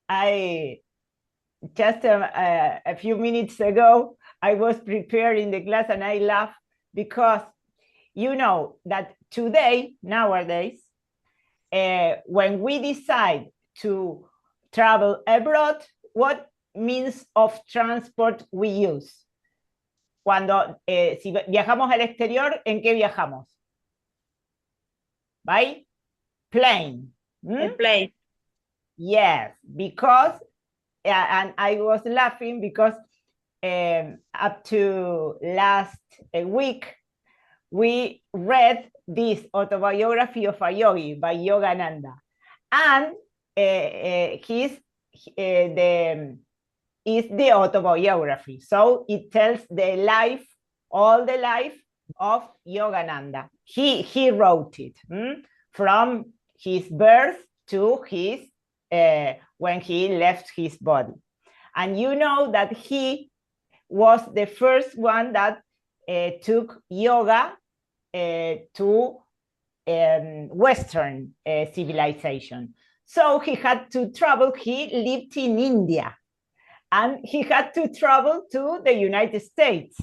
I just a few minutes ago, I was preparing the class and I laughed because you know that today, nowadays, when we decide to travel abroad, what means of transport we use? Cuando si viajamos al exterior, ¿en qué viajamos? By plane. A plane. Yes, because, and I was laughing because up to last week, we read this autobiography of a yogi by Yogananda. And is the autobiography. So it tells the life, all the life of Yogananda. He wrote it from his birth to his when he left his body. And you know that he was the first one that took yoga to Western civilization. So he had to travel. He lived in India and he had to travel to the United States.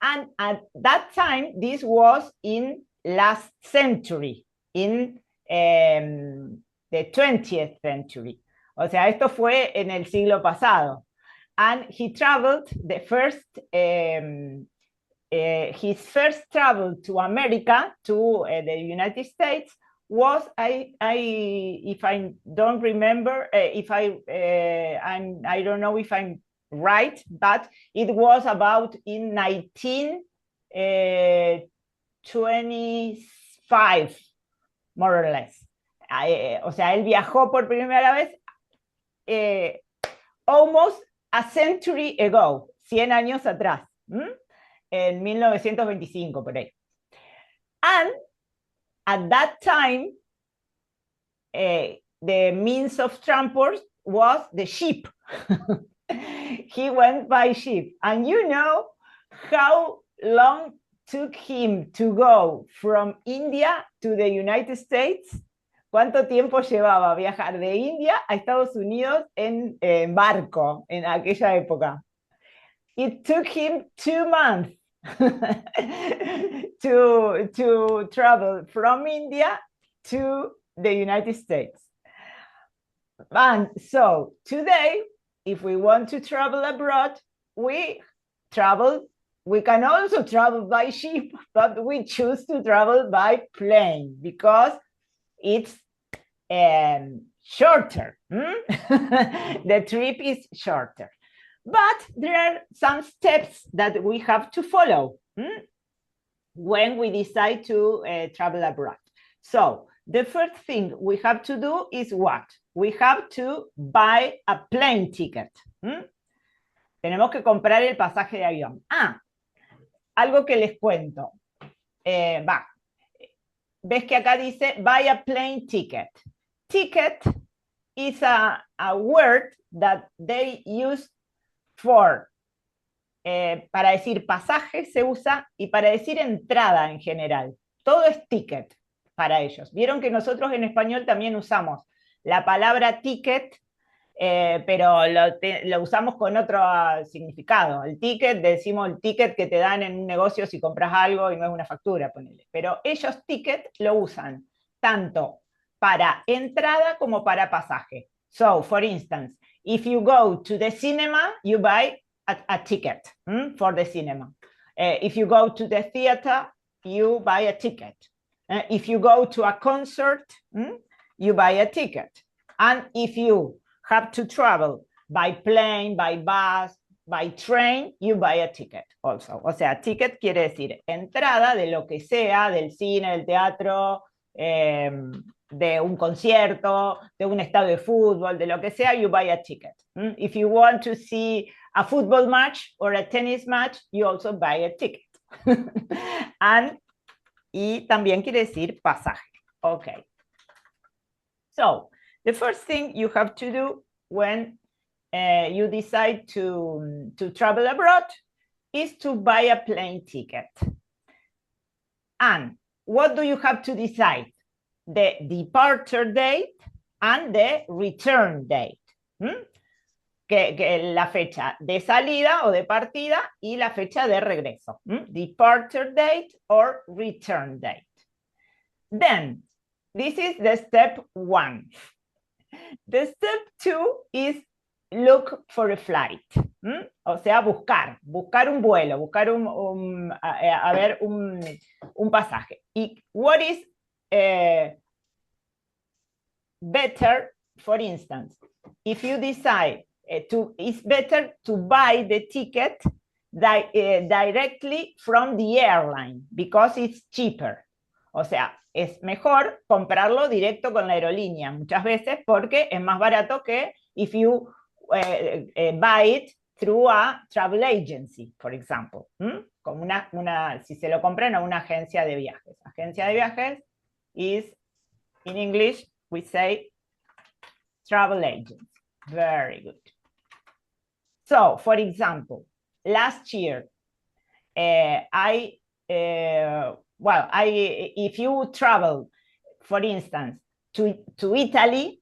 And at that time, this was in last century, in the 20th century. O sea, esto fue en el siglo pasado. And he traveled the first, his first travel to America, to the United States, was if I don't remember, if I don't know if I'm right, but it was about in 1925, more or less. O sea, él viajó por primera vez almost a century ago, 100 años atrás, en 1925 por ahí. And at that time, the means of transport was the ship. He went by ship. And you know how long took him to go from India to the United States? ¿Cuánto tiempo llevaba viajar de India a Estados Unidos en barco en aquella época? It took him 2 months to travel from India to the United States. And so today, if we want to travel abroad, we can also travel by ship, but we choose to travel by plane because it's shorter. The trip is shorter. But there are some steps that we have to follow when we decide to travel abroad. So the first thing we have to do is what? We have to buy a plane ticket. Tenemos que comprar el pasaje de avión. Algo que les cuento. Ves que acá dice buy a plane ticket. Ticket is a word that they use for para decir pasaje se usa y para decir entrada en general. Todo es ticket para ellos. Vieron que nosotros en español también usamos la palabra ticket, pero lo usamos con otro significado. El ticket, decimos el ticket que te dan en un negocio si compras algo y no es una factura, ponele. Pero ellos ticket lo usan tanto para entrada como para pasaje. So, for instance, if you go to the cinema, you buy a ticket for the cinema. If you go to the theater, you buy a ticket. If you go to a concert, you buy a ticket. And if you have to travel by plane, by bus, by train, you buy a ticket also. O sea, ticket quiere decir entrada de lo que sea, del cine, del teatro, de un concierto, de un estadio de fútbol, de lo que sea, you buy a ticket. If you want to see a football match or a tennis match, you also buy a ticket. Y también quiere decir pasaje. Okay. So, the first thing you have to do when you decide to travel abroad is to buy a plane ticket. And what do you have to decide? The departure date and the return date. Que la fecha de salida o de partida y la fecha de regreso. Departure date or return date. Then, this is the step 1. The step 2 is look for a flight. O sea, buscar un vuelo, buscar un pasaje. Y what is better, for instance, if you decide it's better to buy the ticket directly from the airline because it's cheaper. O sea, es mejor comprarlo directo con la aerolínea muchas veces porque es más barato que if you buy it through a travel agency, for example. Como si se lo compran a una agencia de viajes. Agencia de viajes is, in English, we say travel agent. Very good. So, for example, last year, if you travel, for instance, to Italy,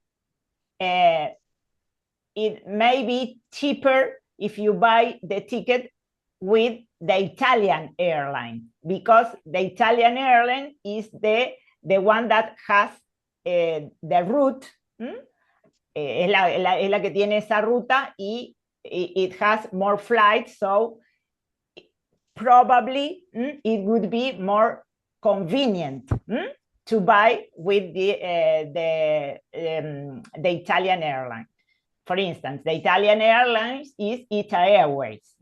it may be cheaper if you buy the ticket with the Italian airline, because the Italian airline is the one that has the route, es la que tiene esa ruta y it has more flights, so probably it would be more convenient to buy with the Italian airline. For instance, the Italian Airlines is ITA Airways,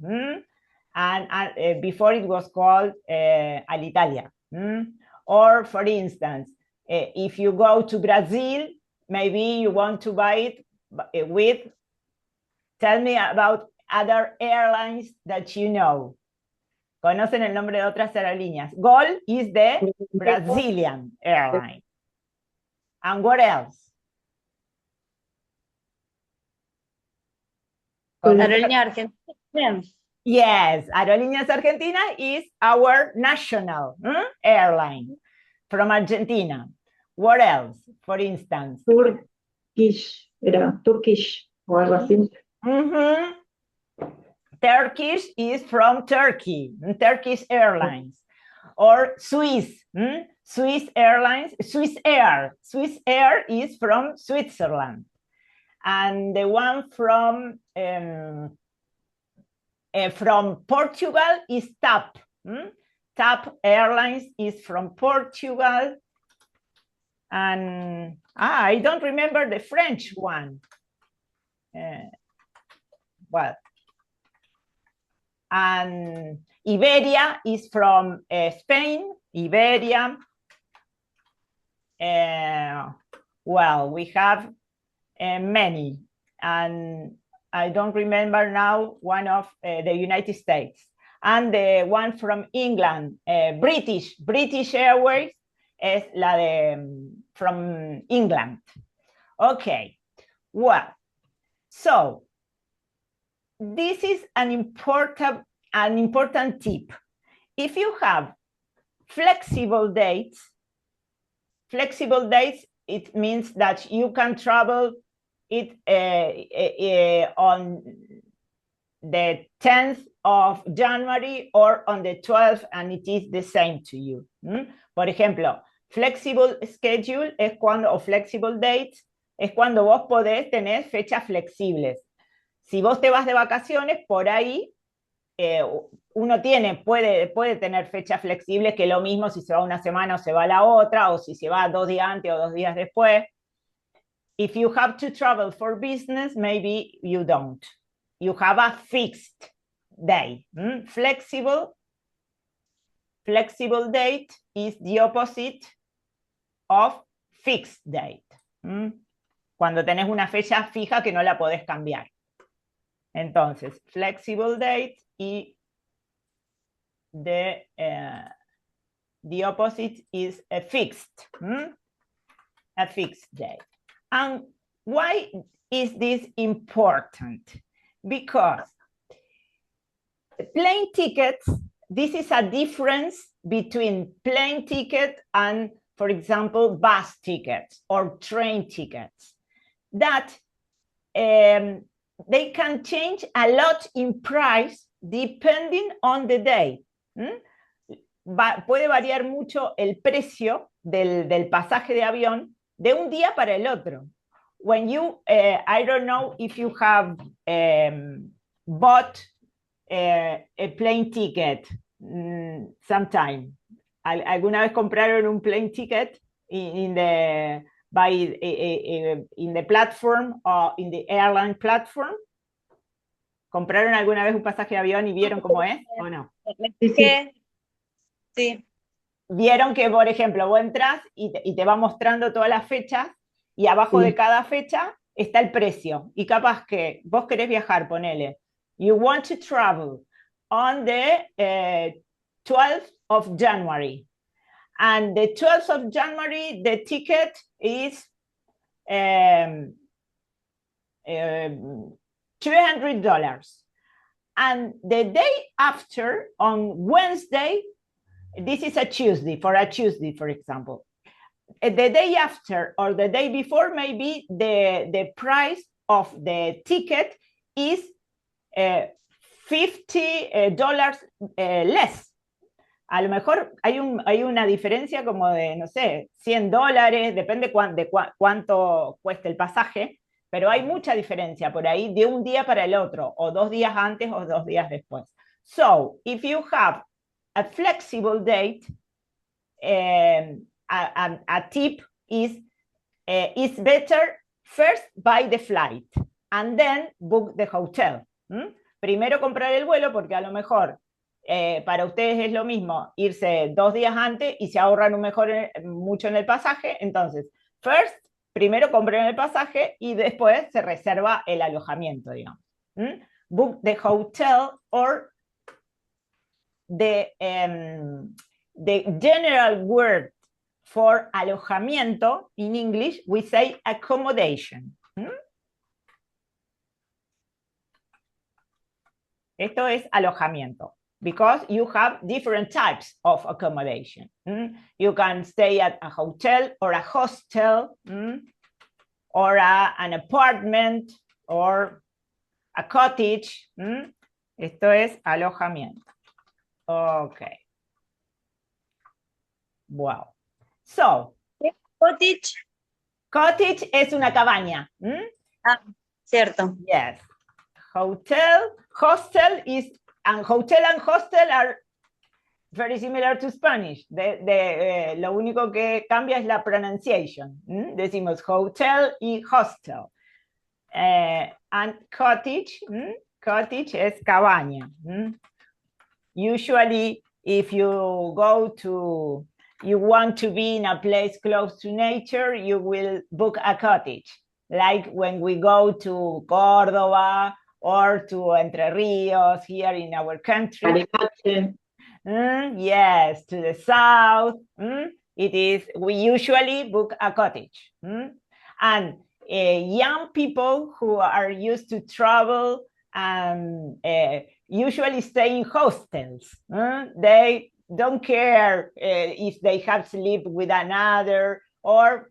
and before it was called Alitalia. Or, for instance, if you go to Brazil, maybe you want to buy it with, tell me about other airlines that you know. ¿Conocen el nombre de otras aerolíneas? Gol is the Brazilian airline. And what else? Aerolínea Argentina. Yes, Aerolíneas Argentina is our national airline from Argentina. What else, for instance? Turkish, era Turkish o algo así. Turkish is from Turkey, Turkish Airlines. Or Swiss, Swiss Airlines, Swiss Air. Swiss Air is from Switzerland. And the one from Portugal is TAP. TAP Airlines is from Portugal. And I don't remember the French one. Well, and Iberia is from Spain, Iberia. Well, we have many, and I don't remember now one of the United States. And the one from England, British Airways, es la de from England. Okay, well, so this is an important tip. If you have flexible dates, it means that you can travel it on the 10th of January or on the 12th, and it is the same to you. Por ejemplo, flexible schedule es cuando, o flexible dates, es cuando vos podés tener fechas flexibles. Si vos te vas de vacaciones, por ahí uno puede tener fechas flexibles, que lo mismo si se va una semana o se va la otra, o si se va 2 días antes o 2 días después. If you have to travel for business, maybe you don't. You have a fixed day. Flexible date is the opposite of fixed date. Cuando tenés una fecha fija que no la podés cambiar. Entonces, flexible date y the opposite is a fixed date. And why is this important? Because plane tickets, this is a difference between plane ticket and, for example, bus tickets or train tickets. That they can change a lot in price depending on the day. Puede variar mucho el precio del pasaje de avión de un día para el otro. When you, I don't know if you have bought a plane ticket sometime. ¿Alguna vez compraron un plane ticket in the platform or in the airline platform? ¿Compraron alguna vez un pasaje de avión y vieron cómo es o no? Sí. Vieron que, por ejemplo, vos entras y te va mostrando todas las fechas y abajo de cada fecha está el precio. Y capaz que vos querés viajar, ponele. You want to travel on the 12th of January. And the 12th of January, the ticket is $200. And the day after, on Wednesday, this is a Tuesday, for example. The day after or the day before, maybe the price of the ticket is $50 less. A lo mejor hay una diferencia como de, no sé, $100, depende de cuánto cuesta el pasaje, pero hay mucha diferencia por ahí de un día para el otro, o 2 días antes o 2 días después. So, if you have a flexible date, a tip is it's better first buy the flight and then book the hotel. Primero comprar el vuelo porque a lo mejor para ustedes es lo mismo irse 2 días antes y se ahorran mucho en el pasaje. Entonces, primero compren el pasaje y después se reserva el alojamiento, digamos. Book the hotel or the general word for alojamiento in English, we say accommodation. Esto es alojamiento, because you have different types of accommodation. You can stay at a hotel or a hostel, or an apartment, or a cottage. Esto es alojamiento. Okay. Wow. So, Cottage. Cottage es una cabaña. Ah, cierto. Yes. Hotel, hostel is, and hotel and hostel are very similar to Spanish. Lo único que cambia es la pronunciation. Decimos hotel y hostel. And cottage, cottage es cabaña. Usually, if you want to be in a place close to nature, you will book a cottage. Like when we go to Córdoba or to Entre Ríos here in our country. Yes, to the south. We usually book a cottage. And young people who are used to travel and usually stay in hostels. They don't care if they have sleep with another, or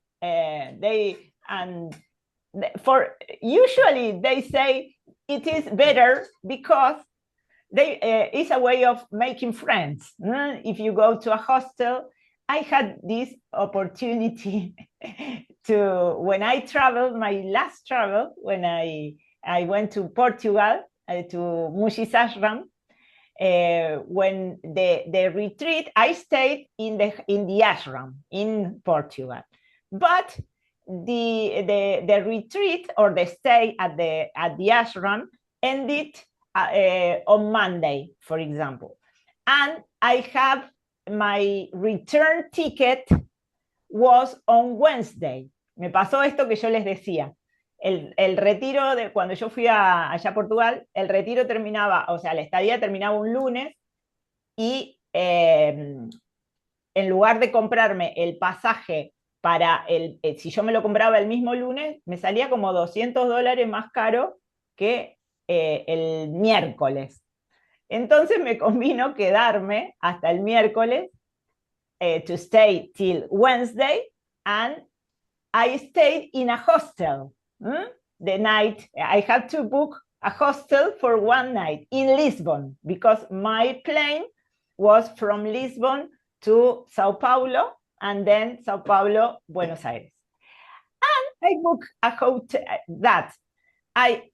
usually they say it is better because it's a way of making friends. If you go to a hostel, I had this opportunity when I traveled, my last travel, when I went to Portugal, to Muji's ashram. When the retreat, I stayed in the ashram in Portugal, but the retreat or the stay at the ashram ended on Monday, for example, and I have my return ticket was on Wednesday. Me pasó esto que yo les decía. El retiro cuando yo fui allá a Portugal, el retiro terminaba, o sea, la estadía terminaba un lunes y en lugar de comprarme el pasaje si yo me lo compraba el mismo lunes, me salía como $200 más caro que el miércoles. Entonces me convino quedarme hasta el miércoles, to stay till Wednesday, and I stayed in a hostel. the night. I had to book a hostel for one night in Lisbon because my plane was from Lisbon to Sao Paulo and then Sao Paulo, Buenos Aires. And I booked a hotel that I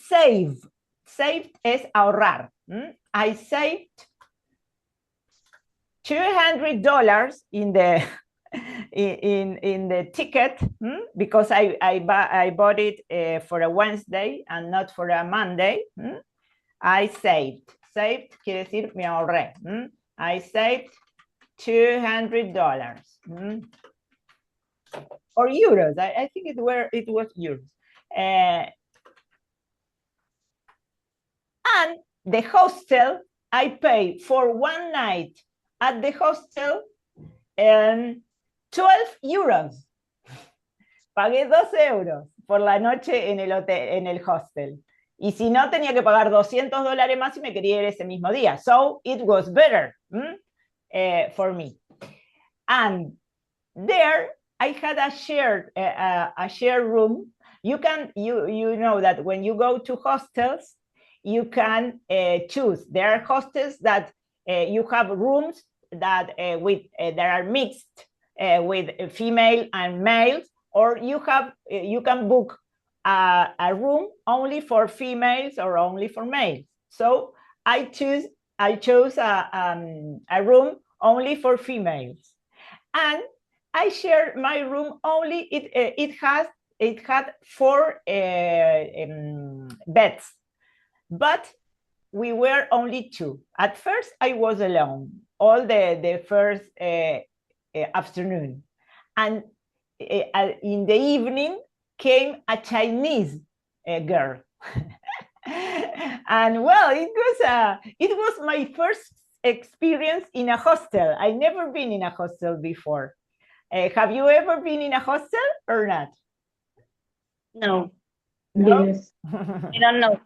saved es ahorrar. I saved $200 in the in the ticket because I bought it for a Wednesday and not for a Monday. I saved quiere decir me ahorré. I saved $200 or euros. I think it was euros. And the hostel, I paid for one night at the hostel 12 euros. Pagué 12 euros por la noche en el hotel, en el hostel. Y si no, tenía que pagar $200 más si me quería ir ese mismo día. So it was better for me. And there I had a shared room. You know that when you go to hostels, you can choose. There are hostels that you have rooms that that are mixed with female and males, or you can book a room only for females or only for males. So I chose a room only for females, and I shared my room only. It had 4 beds, but we were only 2. At first, I was alone all the first afternoon, and in the evening came a Chinese girl, and well, it was my first experience in a hostel. I never been in a hostel before. Have you ever been in a hostel or not? No, No? Yes. I don't know.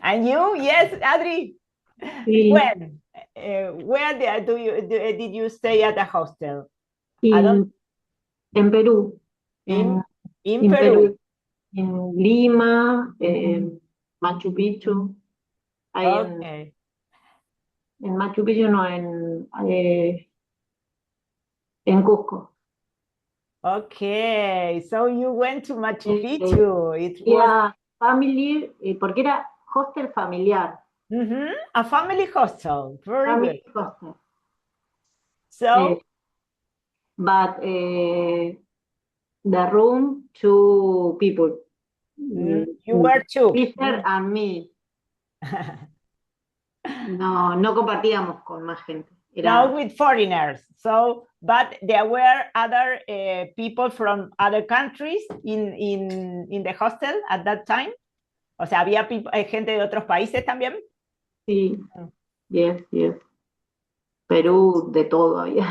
And you? Yes, Adri? Sí. When? Where did you stay at a hostel? En Perú. In En Peru. En Lima, Machu Picchu. Ahí Okay. en Machu Picchu, no, en Cusco. Okay, so you went to Machu Picchu. It was Era family, porque era hostel familiar. a family hostel. Very Family good. hostel. So, But the room, 2 people. you were 2. Peter and me. No compartíamos con más gente. No, with foreigners. So, but there were other people from other countries in the hostel at that time. O sea, había gente de otros países también. Sí. Yes. Perú, de todo había.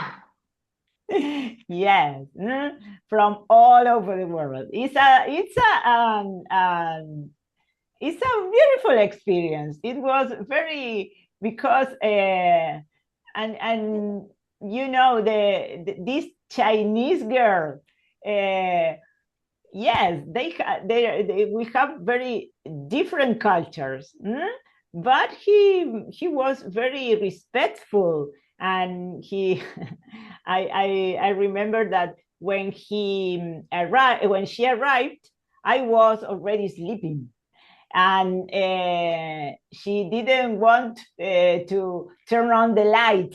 Yes, from all over the world. It's a beautiful experience. It was very because and you know this Chinese girl. Yes, we have very different cultures, but he was very respectful, and I remember that when she arrived, I was already sleeping, and she didn't want to turn on the light,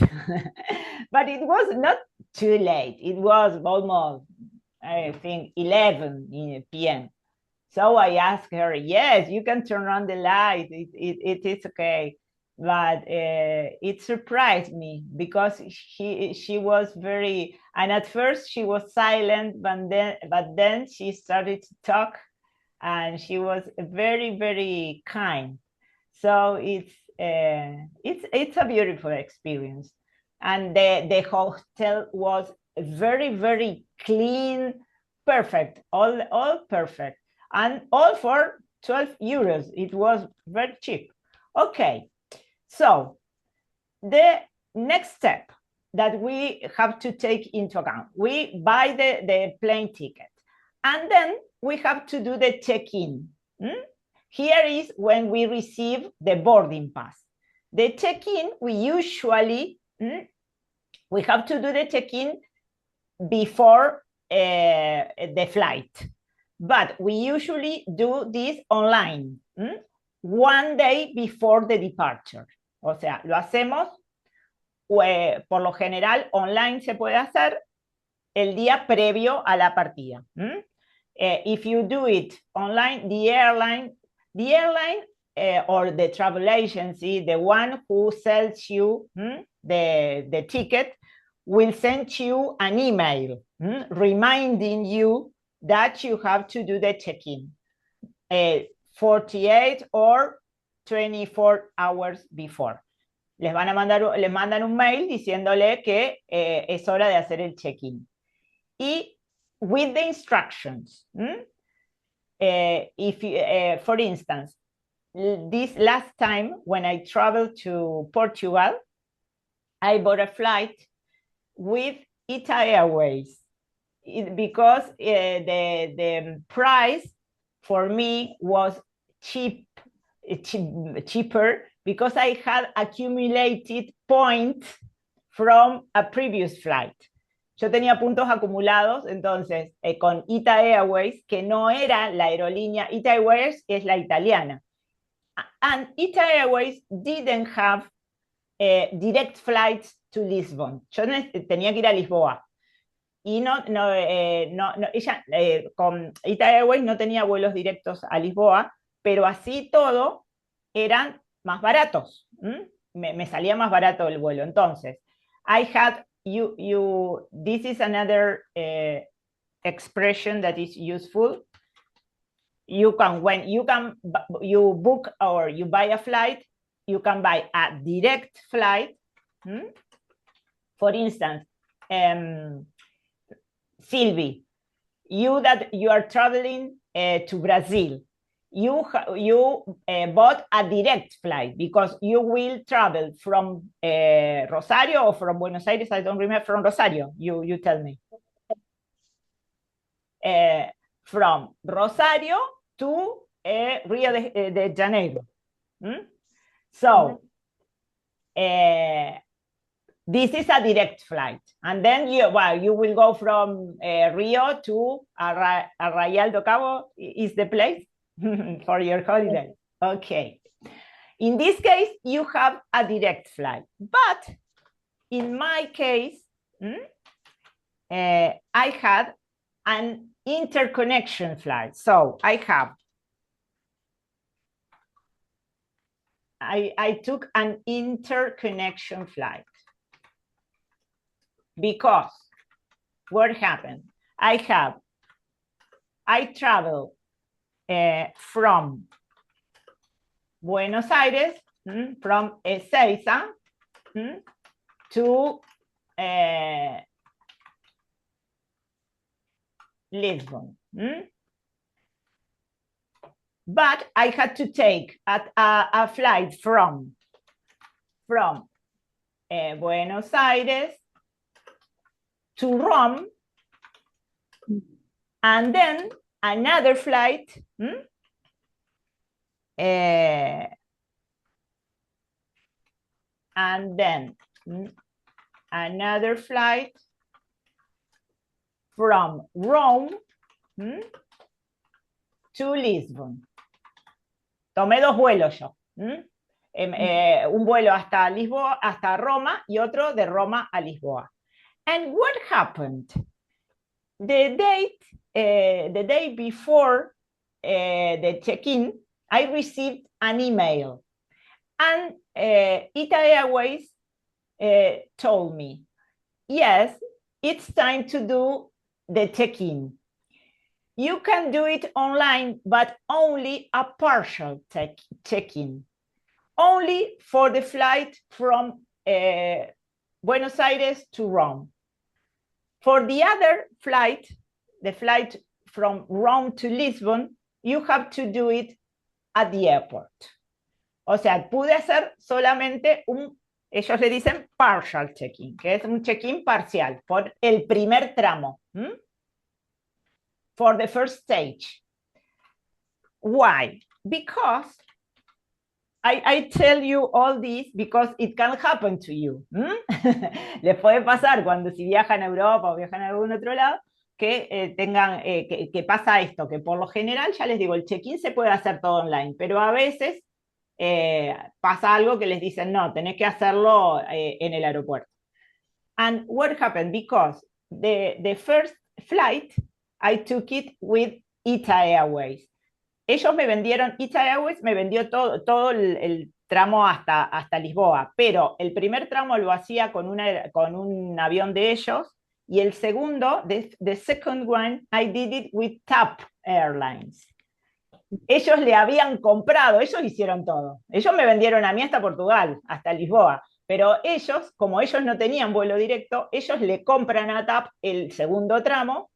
but it was not too late. It was almost, I think, 11 p.m. So I asked her, yes, you can turn on the light. It is okay. But it surprised me because she was very, and at first she was silent, but then she started to talk, and she was very, very kind. So it's a beautiful experience, and the hotel was very, very clean, perfect, all perfect, and all for 12 euros. It was very cheap. Okay, so the next step that we have to take into account, we buy the plane ticket, And then we have to do the check-in. Here is when we receive the boarding pass. The check-in, we usually, we have to do the check-in before the flight. But we usually do this online, one day before the departure. O sea, lo hacemos, por lo general, online se puede hacer el día previo a la partida. If you do it online, the airline or the travel agency, the one who sells you the ticket, will send you an email reminding you that you have to do the check-in 48 or 24 hours before. Les mandan un mail diciéndole que es hora de hacer el check-in. Y with the instructions, if for instance, this last time when I traveled to Portugal, I bought a flight with ITA Airways because the price for me was cheaper because I had accumulated points from a previous flight. Yo tenía puntos acumulados, entonces, con ITA Airways, que no era la aerolínea, ITA Airways es la italiana. And ITA Airways didn't have direct flights to Lisbon. Yo tenía que ir a Lisboa. Y ella con ITA Airways no tenía vuelos directos a Lisboa, pero así todo eran más baratos. Me salía más barato el vuelo. Entonces, I had this is another expression that is useful. When you book or you buy a flight, you can buy a direct flight. For instance, Sylvie, you are traveling to Brazil. You bought a direct flight because you will travel from Rosario or from Buenos Aires. I don't remember. From Rosario, you tell me. From Rosario to Rio de Janeiro. So this is a direct flight, and then you will go from Rio to Arraial do Cabo is the place for your holiday. Okay. In this case, you have a direct flight, but in my case, I had an interconnection flight. So I took an interconnection flight because what happened? I traveled from Buenos Aires, from Ezeiza to Lisbon. But I had to take a flight from Buenos Aires to Rome, and then another flight and then another flight from Rome to Lisbon. Tomé dos vuelos yo. Un vuelo hasta Lisboa, hasta Roma, y otro de Roma a Lisboa. And what happened? The day before the check-in, I received an email, and ITA Airways told me, yes, it's time to do the check-in. You can do it online, but only a partial check-in, only for the flight from Buenos Aires to Rome. For the other flight, the flight from Rome to Lisbon, you have to do it at the airport. O sea, pude hacer solamente ellos le dicen partial check-in, que es un check-in parcial por el primer tramo. for the first stage. Why? Because I tell you all this because it can happen to you. Les puede pasar cuando si viajan a Europa o viajan a algún otro lado, que tengan, que pasa esto, que por lo general, ya les digo, el check-in se puede hacer todo online, pero a veces pasa algo que les dicen, no, tenés que hacerlo en el aeropuerto. And what happened? Because the first flight, I took it with ITA Airways. Ellos me vendieron, ITA Airways me vendió todo el tramo hasta Lisboa, pero el primer tramo lo hacía con un avión de ellos, y el segundo, the second one, I did it with TAP Airlines. Ellos le habían comprado, ellos hicieron todo. Ellos me vendieron a mí hasta Portugal, hasta Lisboa, pero ellos, como ellos no tenían vuelo directo, ellos le compran a TAP el segundo tramo,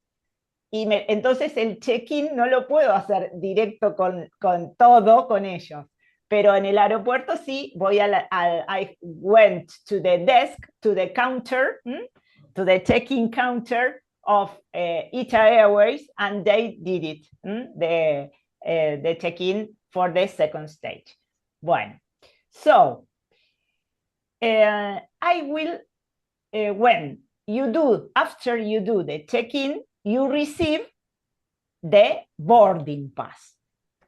y entonces el check-in no lo puedo hacer directo con todo con ellos. Pero en el aeropuerto sí, I went to the desk, to the counter, to the check-in counter of ITA Airways, and they did it, the check-in for the second stage. Bueno, so I will, after you do the check-in, you receive the boarding pass.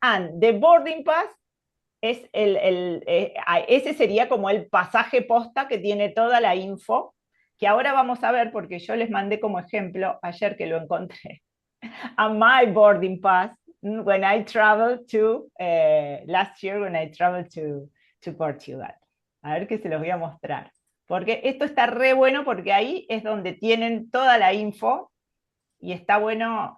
And the boarding pass es ese sería como el pasaje posta que tiene toda la info, que ahora vamos a ver porque yo les mandé como ejemplo ayer que lo encontré. A my boarding pass when I traveled to, last year when I traveled to Portugal. A ver que se los voy a mostrar. Porque esto está re bueno porque ahí es donde tienen toda la info. Y está bueno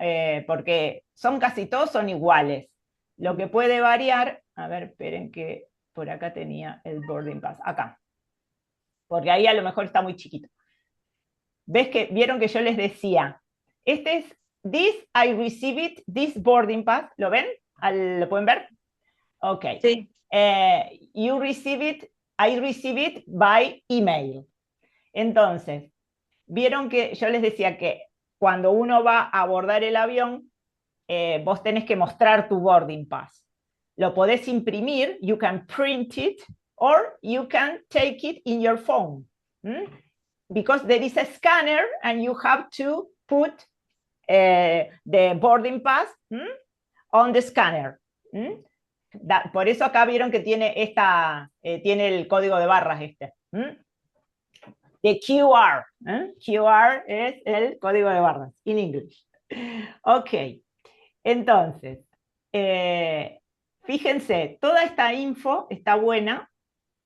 porque casi todos son iguales. Lo que puede variar, a ver, esperen que por acá tenía el boarding pass, acá. Porque ahí a lo mejor está muy chiquito. Vieron que yo les decía, this I received, this boarding pass, ¿lo ven? ¿Lo pueden ver? Ok. Sí. I receive it by email. Entonces, vieron que yo les decía que cuando uno va a abordar el avión, vos tenés que mostrar tu boarding pass. Lo podés imprimir, you can print it, or you can take it in your phone. Because there is a scanner and you have to put the boarding pass on the scanner. Por eso acá vieron que tiene tiene el código de barras The QR. QR es el código de barras, in English. Ok, entonces, fíjense, toda esta info está buena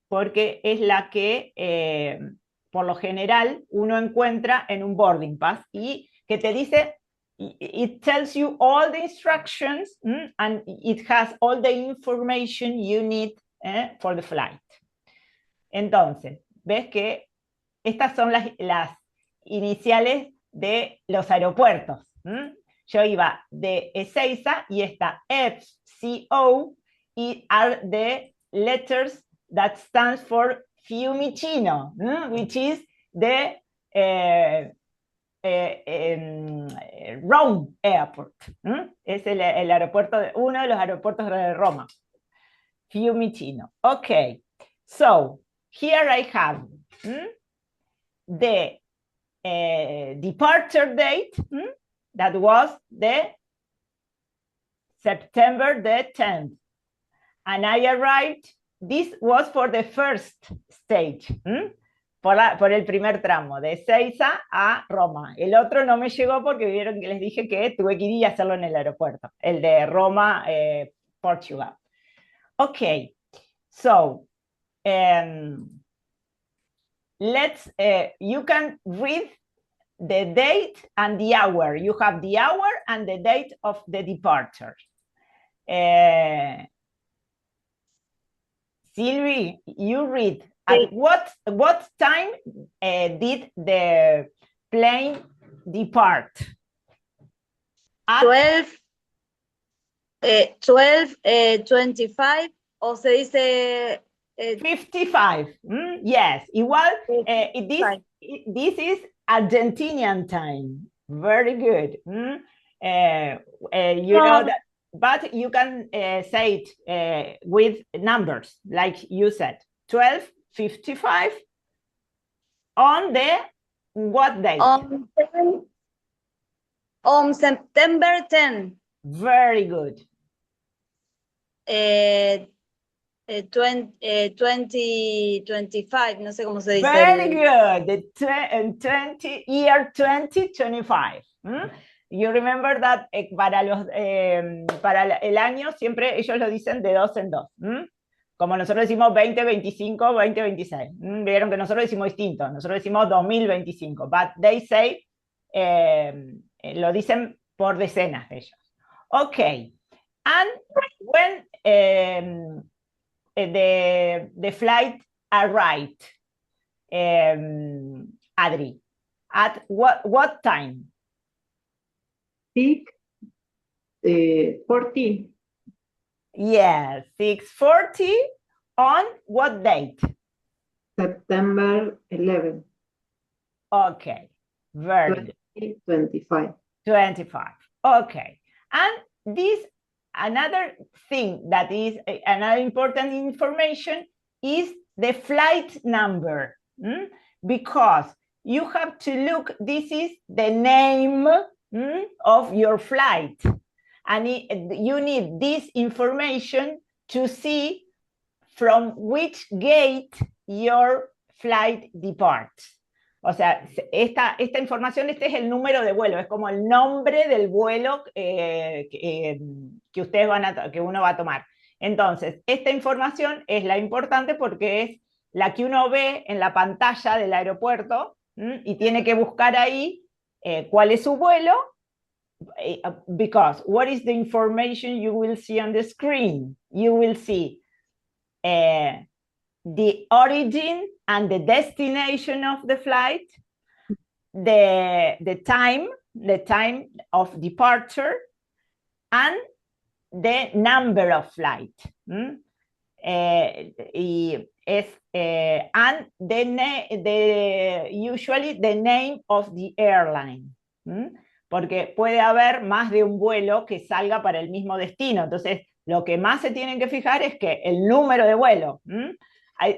porque es la que, por lo general, uno encuentra en un boarding pass y que te dice, it tells you all the instructions and it has all the information you need for the flight. Entonces, ves que estas son las iniciales de los aeropuertos. Yo iba de Ezeiza y esta FCO y are the letters that stands for Fiumicino, which is the Rome Airport. Es el aeropuerto, uno de los aeropuertos de Roma. Fiumicino. Okay, so here I have the departure date, that was the September the 10th. And I arrived, this was for the first stage, por el primer tramo, de Ezeiza a Roma. El otro no me llegó porque vieron que les dije que tuve que ir y hacerlo en el aeropuerto, el de Roma, Portugal. Okay, so, you can read the date and the hour. You have the hour and the date of the departure. Sylvie, you read. At what time did the plane depart? At 12:25, o se dice 55. Yes, igual, this is Argentinian time. Very good. You know that, but you can say it with numbers, like you said, 12:55 on the what date? On September 10. Very good. 2025, no sé cómo se dice. Very good. The year 2025. You remember that para el año siempre ellos lo dicen de 2 en 2. Como nosotros decimos 2025, 2026. Vieron que nosotros decimos distinto. Nosotros decimos 2025. But they say, lo dicen por decenas de ellos. Okay. And when the flight arrived, Adri, at what time? 6:40. Yes, 6:40 on what date? September 11. Okay, very good. 2025. 25. Okay, and this another thing that is another important information is the flight number, because you have to look. This is the name of your flight, and you need this information to see from which gate your flight departs. O sea, esta información, este es el número de vuelo, es como el nombre del vuelo que uno va a tomar. Entonces, esta información es la importante porque es la que uno ve en la pantalla del aeropuerto y tiene que buscar ahí cuál es su vuelo, because what is the information you will see on the screen? You will see the origin and the destination of the flight, the time of departure, and the number of flight. And usually the name of the airline. Porque puede haber más de un vuelo que salga para el mismo destino. Entonces, lo que más se tienen que fijar es que el número de vuelo.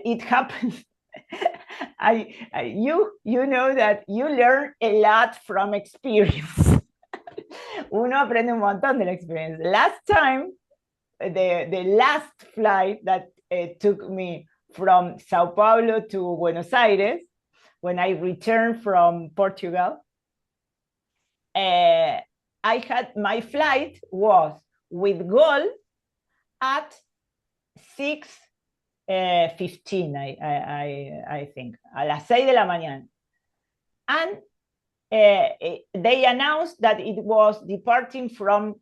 It happens. You know that you learn a lot from experience. Uno aprende un montón de la experiencia. Last time, the last flight that took me from Sao Paulo to Buenos Aires, when I returned from Portugal, I had my flight was with Gol at 6:15, I think, a las 6 de la mañana. And they announced that it was departing from,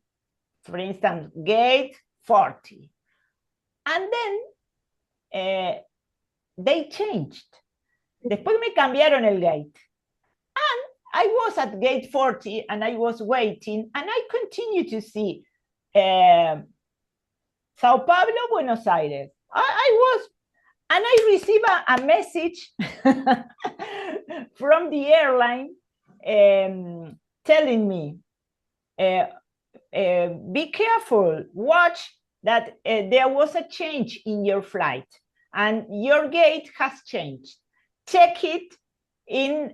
for instance, gate 40. And then they changed. Después me cambiaron el gate. And I was at gate 40 and I was waiting and I continued to see Sao Paulo, Buenos Aires. I was, and I received a message from the airline telling me, be careful, watch that there was a change in your flight and your gate has changed. Check it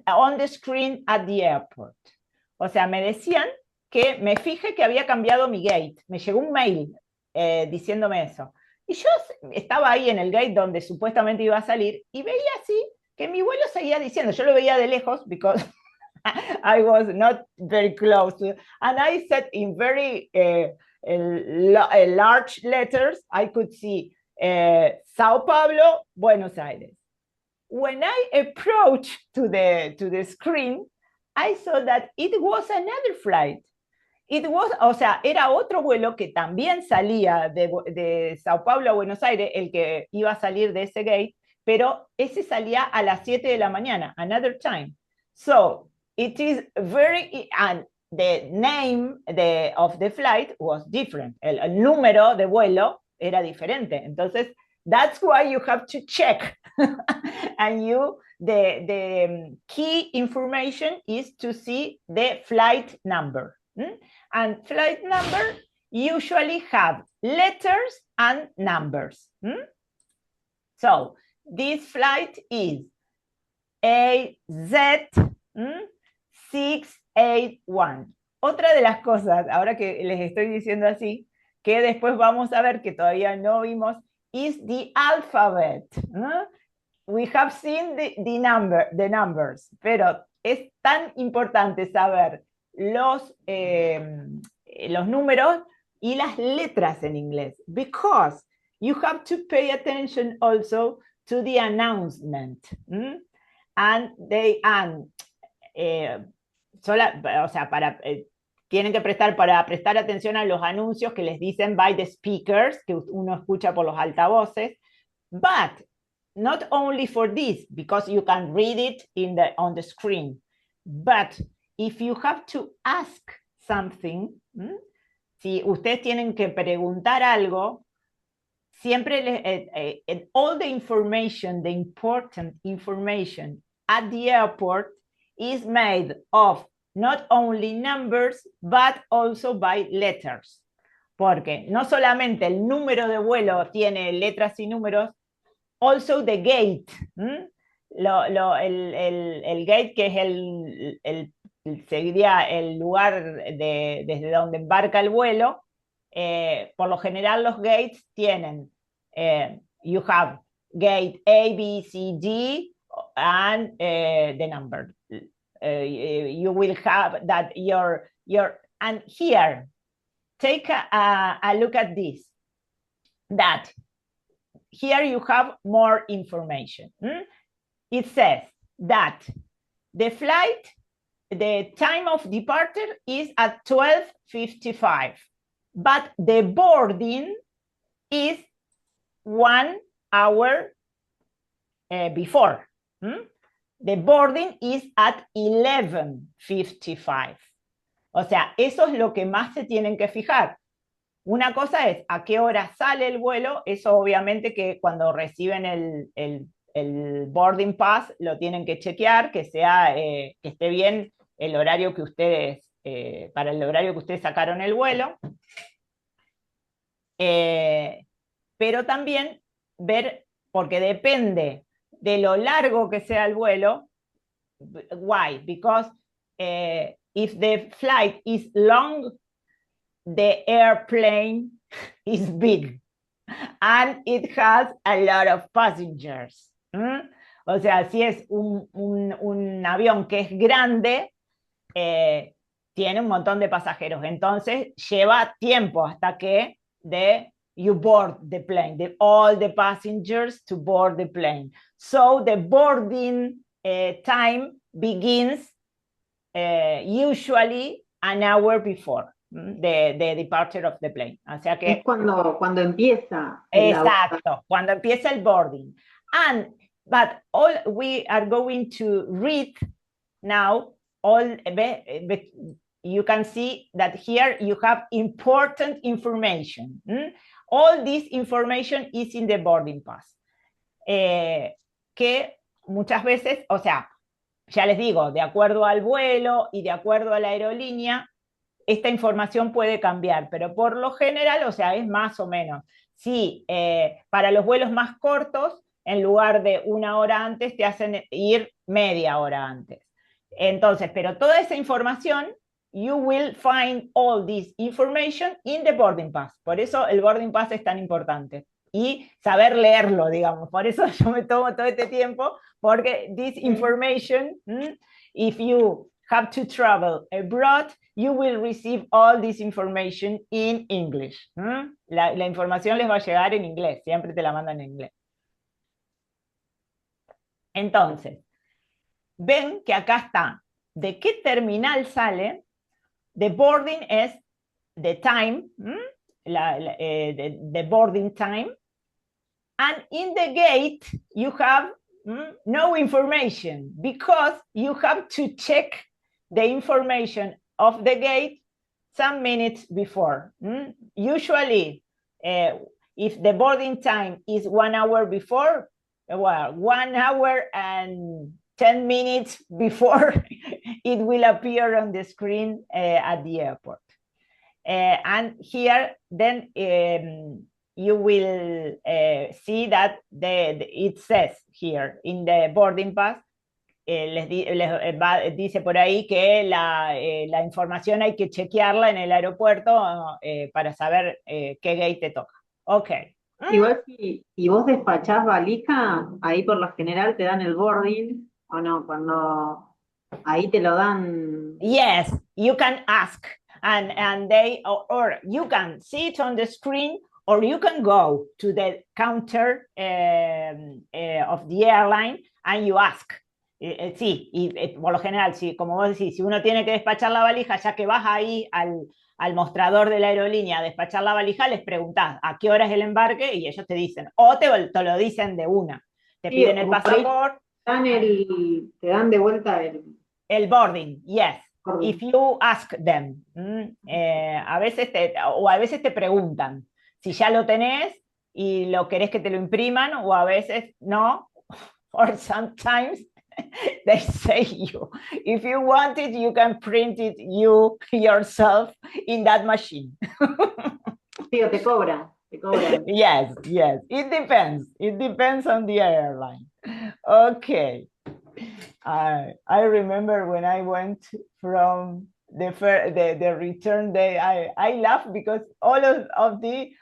on the screen at the airport. O sea, me decían que me fije que había cambiado mi gate. Me llegó un mail diciéndome eso. Y yo estaba ahí en el gate donde supuestamente iba a salir y veía así que mi vuelo seguía diciendo, yo lo veía de lejos because I was not very close to, and I said in very large letters, I could see Sao Paulo, Buenos Aires. When I approached to the screen, I saw that it was another flight. It was, o sea, era otro vuelo que también salía de Sao Paulo a Buenos Aires, el que iba a salir de ese gate, pero ese salía a las 7 de la mañana, another time. So, it is very, and the name of the flight was different. El número de vuelo era diferente. Entonces, that's why you have to check. And the key information is to see the flight number. And flight number usually have letters and numbers. So this flight is AZ681. Otra de las cosas, ahora que les estoy diciendo así, que después vamos a ver que todavía no vimos, is the alphabet. We have seen the numbers, pero es tan importante saber los números y las letras en inglés, because you have to pay attention also to the announcement. And they, tienen que para prestar atención a los anuncios que les dicen by the speakers, que uno escucha por los altavoces, but not only for this, because you can read it on the screen, but if you have to ask something, si ustedes tienen que preguntar algo, siempre all the information, the important information at the airport is made of not only numbers, but also by letters. Porque no solamente el número de vuelo tiene letras y números, also the gate. El gate, que es sería el lugar desde donde embarca el vuelo. Por lo general los gates tienen, you have gate A, B, C, D, and the number. You will have that and here, take a look at this, that here you have more information. It says that the flight, the time of departure is at 12:55, but the boarding is 1 hour before. The boarding is at 11:55. O sea, eso es lo que más se tienen que fijar. Una cosa es a qué hora sale el vuelo, eso obviamente que cuando reciben el boarding pass lo tienen que chequear, que esté bien el horario que ustedes, para el horario que ustedes sacaron el vuelo. Pero también ver, porque depende de lo largo que sea el vuelo. Why? Because if the flight is long, the airplane is big and it has a lot of passengers. O sea, si es un avión que es grande, tiene un montón de pasajeros, entonces lleva tiempo hasta que you board the plane, all the passengers to board the plane. So the boarding time begins usually an hour before the departure of the plane. O sea que es cuando empieza. Exacto, cuando empieza el boarding. But we are going to read now you can see that here you have important information. All this information is in the boarding pass. Que muchas veces, o sea, ya les digo, de acuerdo al vuelo y de acuerdo a la aerolínea, esta información puede cambiar, pero por lo general, o sea, es más o menos. Sí, para los vuelos más cortos, en lugar de 1 hora antes, te hacen ir media hora antes. Entonces, pero toda esa información, you will find all this information in the boarding pass. Por eso el boarding pass es tan importante. Y saber leerlo, digamos. Por eso yo me tomo todo este tiempo, porque this information, if you have to travel abroad, you will receive all this information in English. La información les va a llegar en inglés, siempre te la mandan en inglés. Entonces, ven que acá está, ¿de qué terminal sale? The boarding es the time, the boarding time, and in the gate you have no information, because you have to check the information of the gate some minutes before. Usually, if the boarding time is 1 hour before, well, 1 hour and 10 minutes before it will appear on the screen at the airport. And here, then you will see that it says here in the boarding pass, dice por ahí que la información hay que chequearla en el aeropuerto para saber qué gate te toca. Ok. Igual si vos despachás valija, ahí por lo general te dan el boarding, o no, cuando ahí te lo dan. Yes, you can ask, and they, or you can see it on the screen, or you can go to the counter of the airline and you ask. Sí, y por lo general, sí, como vos decís, si uno tiene que despachar la valija, ya que vas ahí al mostrador de la aerolínea a despachar la valija, les preguntás a qué hora es el embarque y ellos te dicen, o te lo dicen de una, te Sí, piden el o por ahí pasaporte. te dan de vuelta El boarding, yes. boarding. If you ask them. A veces te preguntan si ya lo tenés y lo querés que te lo impriman, o a veces no. Or sometimes they say you, if you want it, you can print it yourself in that machine. Sí, o te cobran, te cobran. Yes, it depends. It depends on the airline. Okay. I remember when I went from the return day, I laugh because all of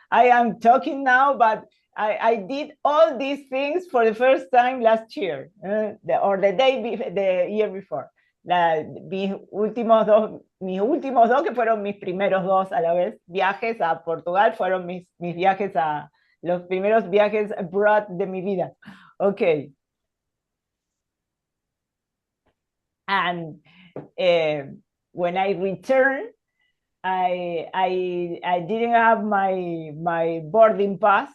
I am talking now, but I did all these things for the first time last year, the year before. Mis últimos dos, que fueron mis primeros dos a la vez, viajes a Portugal, fueron mis viajes los primeros viajes abroad de mi vida. Okay. And when I returned, I didn't have my boarding pass,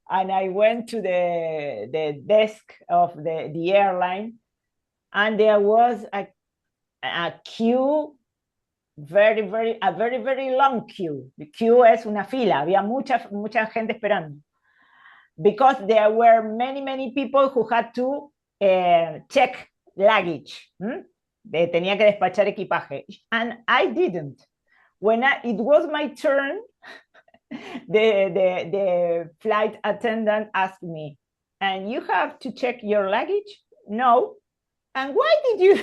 and I went to the desk of the airline, and there was a queue, very long queue. The queue es una fila, había mucha gente esperando, because there were many people who had to check luggage. Tenía que despachar equipaje, and I didn't. When it was my turn, the flight attendant asked me, and you have to check your luggage? No. And why did you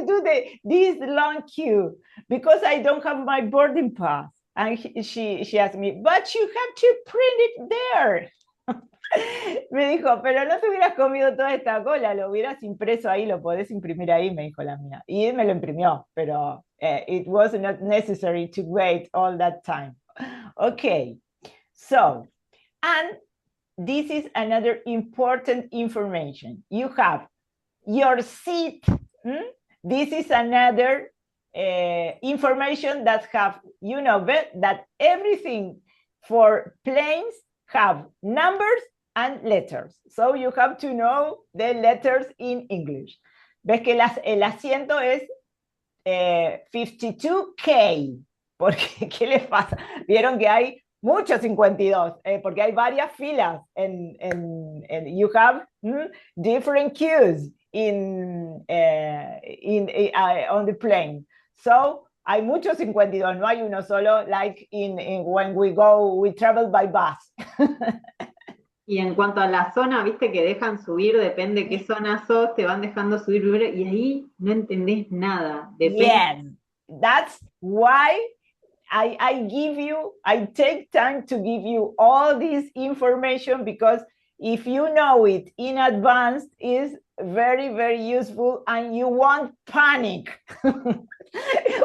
do this long queue? Because I don't have my boarding pass. And she asked me, but you have to print it there. Me dijo, pero no te hubieras comido toda esta cola, lo hubieras impreso ahí, lo podés imprimir ahí, me dijo la mía. Y me lo imprimió, pero it was not necessary to wait all that time. Okay, so, and this is another important information. You have your seat. This is another information that have, that everything for planes have numbers and letters. So you have to know the letters in English. Ves que el asiento es 52K. Porque, ¿qué les pasa? Vieron que hay muchos 52, porque hay varias filas. You have different queues on the plane. So, hay muchos 52, no hay uno solo, like when we travel by bus. Y en cuanto a la zona, viste que dejan subir, depende qué zona sos, te van dejando subir, y ahí no entendés nada. Depende. Yes, that's why I take time to give you all this information, because if you know it in advance, is very useful, and you won't panic.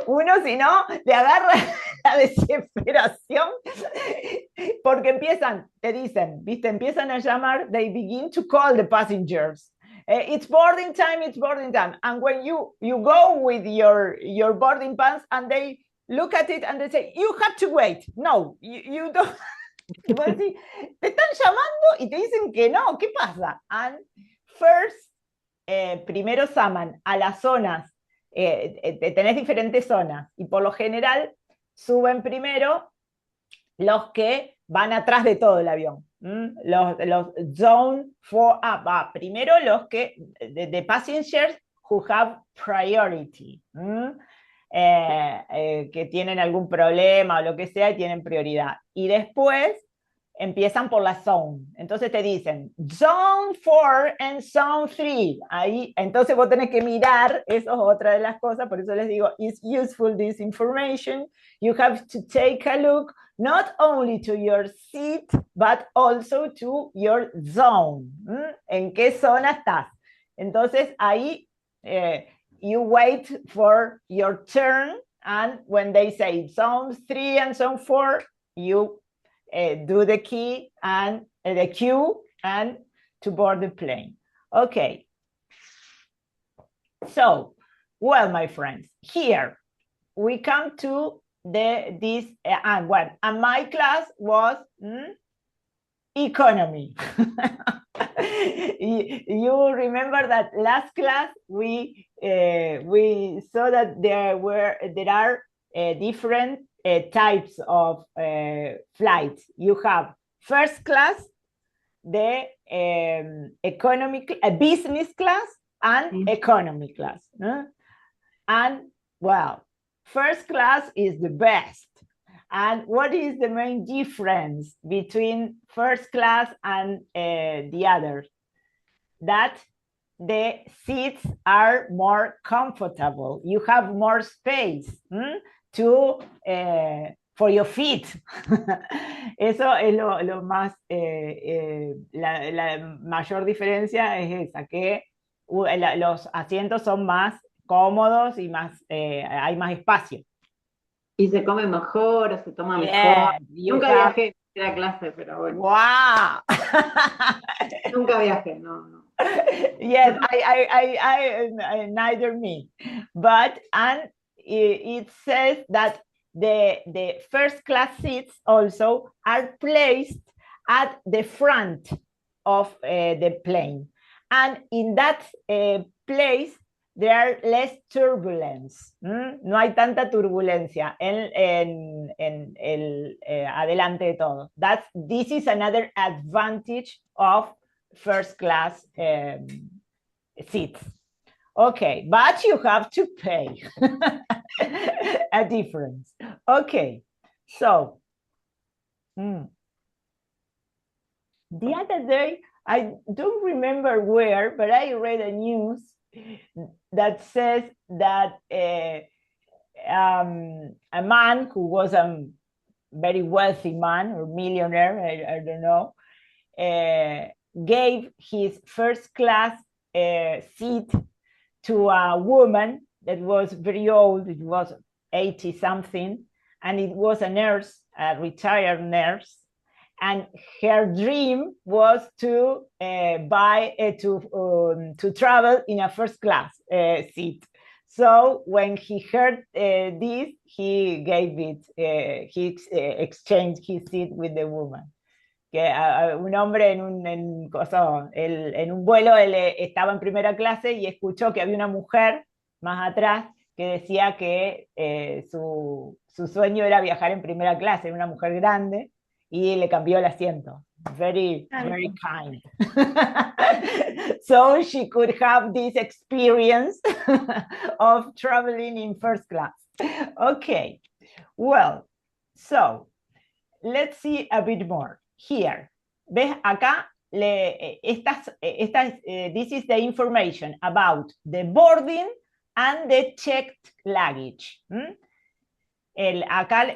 Uno, si no, le agarra la desesperación, porque empiezan a llamar, they begin to call the passengers. It's boarding time, and when you go with your boarding pass, and they look at it and they say, you have to wait. No, you don't. Te están llamando y te dicen que no, ¿qué pasa? And first, primero llaman a las zonas, tenés diferentes zonas, y por lo general suben primero los que van atrás de todo el avión. Los zone 4 primero los que, the passengers who have priority. que tienen algún problema o lo que sea y tienen prioridad. Y después empiezan por la zone. Entonces te dicen zone 4 and zone 3. Ahí, entonces vos tenés que mirar, eso es otra de las cosas, por eso les digo, it's useful this information. You have to take a look not only to your seat, but also to your zone. ¿En qué zona estás? Entonces ahí you wait for your turn, and when they say zone 3 and zone 4, you do the key and the queue and to board the plane. Okay. So, well, my friends, here we come to this, and my class was economy. You remember that last class we saw that there are different types of flights. You have first class, the business class, and economy class. And well, first class is the best. And what is the main difference between first class and the others? That the seats are more comfortable. You have more space for your feet. Eso es lo más, la mayor diferencia es esa, que los asientos son más cómodos y más, hay más espacio. Y se come mejor o se toma mejor. Nunca viajé en primera clase, pero bueno. ¡Wow! Nunca viajé, no. Yes, I neither me. But, and it says that the first class seats also are placed at the front of the plane. And in that place, there are less turbulence. No hay tanta turbulencia en el adelante de todo. This is another advantage of first class seats. Okay, but you have to pay a difference. Okay, so the other day, I don't remember where, but I read a news that says that a man who was a very wealthy man or millionaire, I don't know, gave his first class seat to a woman that was very old. It was 80 something, and it was a nurse, a retired nurse. And her dream was to to travel in a first class seat. So when he heard this, he gave it. He exchanged his seat with the woman. Que un hombre en un vuelo, él estaba en primera clase y escuchó que había una mujer más atrás que decía que su sueño era viajar en primera clase, una mujer grande, y le cambió el asiento. Very, very kind. So she could have this experience of traveling in first class. Okay, well, so let's see a bit more. Here, ¿ves acá? This is the information about the boarding and the checked luggage. Acá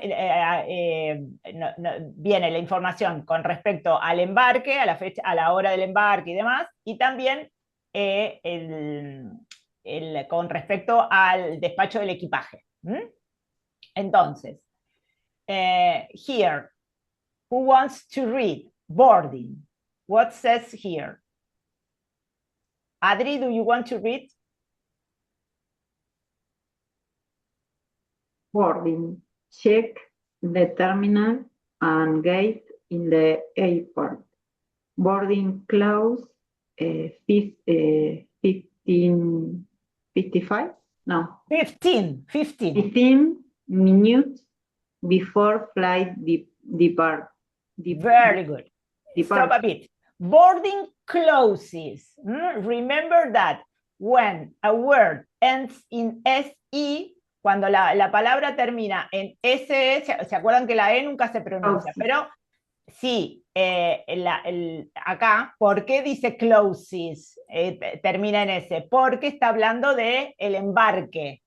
viene la información con respecto al embarque, a la fecha, a la hora del embarque y demás, y también con respecto al despacho del equipaje. Entonces, here, who wants to read boarding? What says here? Adri, do you want to read? Boarding. Check the terminal and gate in the airport. Boarding close 15:55? No. 15 minutes before flight depart. Very good. Stop a bit. Boarding closes. Remember that when a word ends in SE, cuando la palabra termina en SE, ¿se acuerdan que la E nunca se pronuncia? Closes. Pero sí, acá, ¿por qué dice closes? Termina en S. Porque está hablando de el embarque.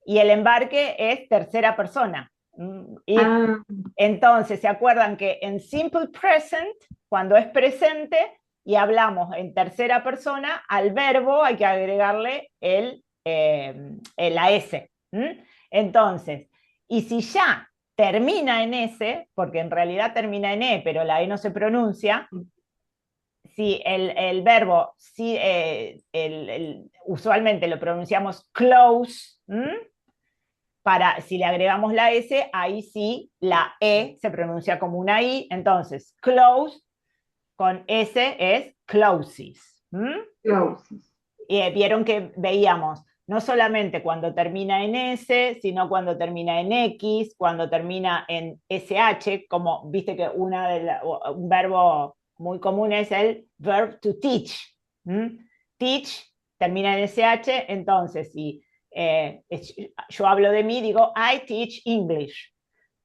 Y el embarque es tercera persona. Y Ah, entonces, ¿se acuerdan que en simple present, cuando es presente y hablamos en tercera persona, al verbo hay que agregarle la S? Entonces, y si ya termina en S, porque en realidad termina en E, pero la E no se pronuncia, si el verbo, si, usualmente lo pronunciamos close, si le agregamos la S, ahí sí la E se pronuncia como una I, entonces close con S es closes. closes. Vieron que veíamos no solamente cuando termina en S, sino cuando termina en X, cuando termina en SH, como viste que un verbo muy común es el verb to teach. Teach termina en SH, entonces si yo hablo de mí, digo I teach English.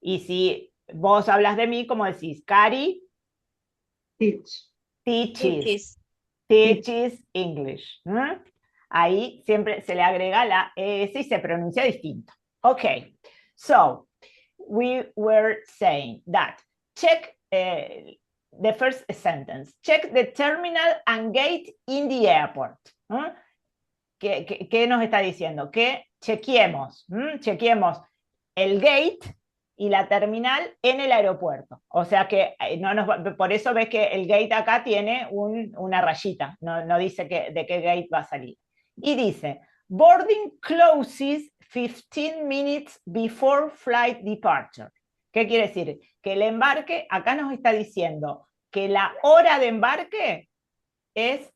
Y si vos hablas de mí, como decís, Cari Teach. teaches. Teaches. Teaches English. Ahí siempre se le agrega la ES y se pronuncia distinto. Okay, so we were saying that check the first sentence. Check the terminal and gate in the airport. ¿Qué nos está diciendo? Que chequeemos el gate y la terminal en el aeropuerto. O sea que por eso ves que el gate acá tiene una rayita, no dice de qué gate va a salir. Y dice, boarding closes 15 minutes before flight departure. ¿Qué quiere decir? Que el embarque, acá nos está diciendo que la hora de embarque es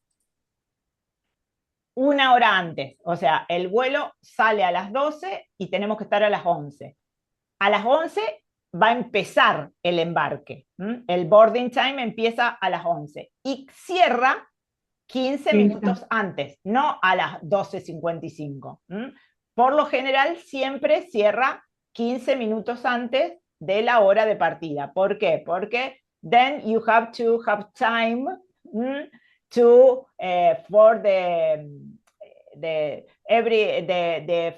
una hora antes. O sea, el vuelo sale a las 12 y tenemos que estar a las 11. A las 11 va a empezar el embarque. El boarding time empieza a las 11 y cierra 15 minutos antes, no a las 12:55. Por lo general siempre cierra 15 minutos antes de la hora de partida. ¿Por qué? Porque then you have to have time for the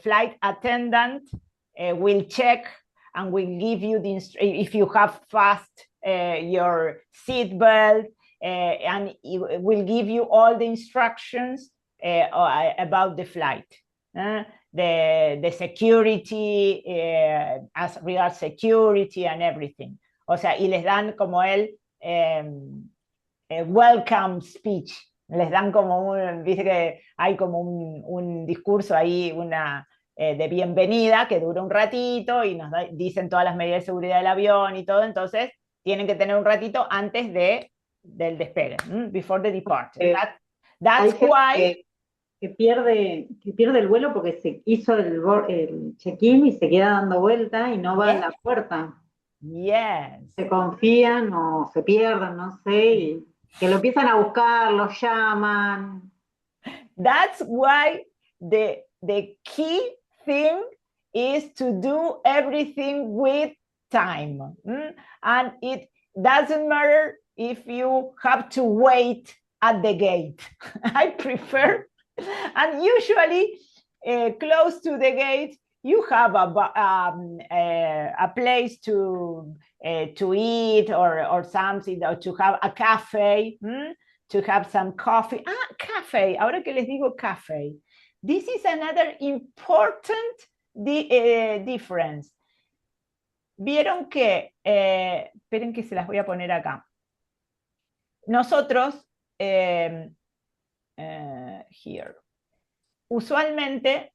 flight attendant will check and will give you if you have fast your seat belt, and it will give you all the instructions about the flight. The security, as regards security and everything. O sea, y les dan como el welcome speech. Les dan como dice que hay como un discurso ahí, de bienvenida que dura un ratito y nos dicen todas las medidas de seguridad del avión y todo, entonces tienen que tener un ratito antes del despegue, before the departure. That's why... Que pierde el vuelo porque se hizo el check-in y se queda dando vuelta y no va a la puerta. Yes. Se confían o se pierden, no sé, y que lo empiezan a buscar, lo llaman. That's why the key thing is to do everything with time. And it doesn't matter if you have to wait at the gate. I prefer, and usually close to the gate, you have a place to eat or something, or to have a cafe, to have some coffee. Cafe, ahora que les digo cafe. This is another important difference. Vieron que, esperen que se las voy a poner acá. Nosotros, here, usualmente,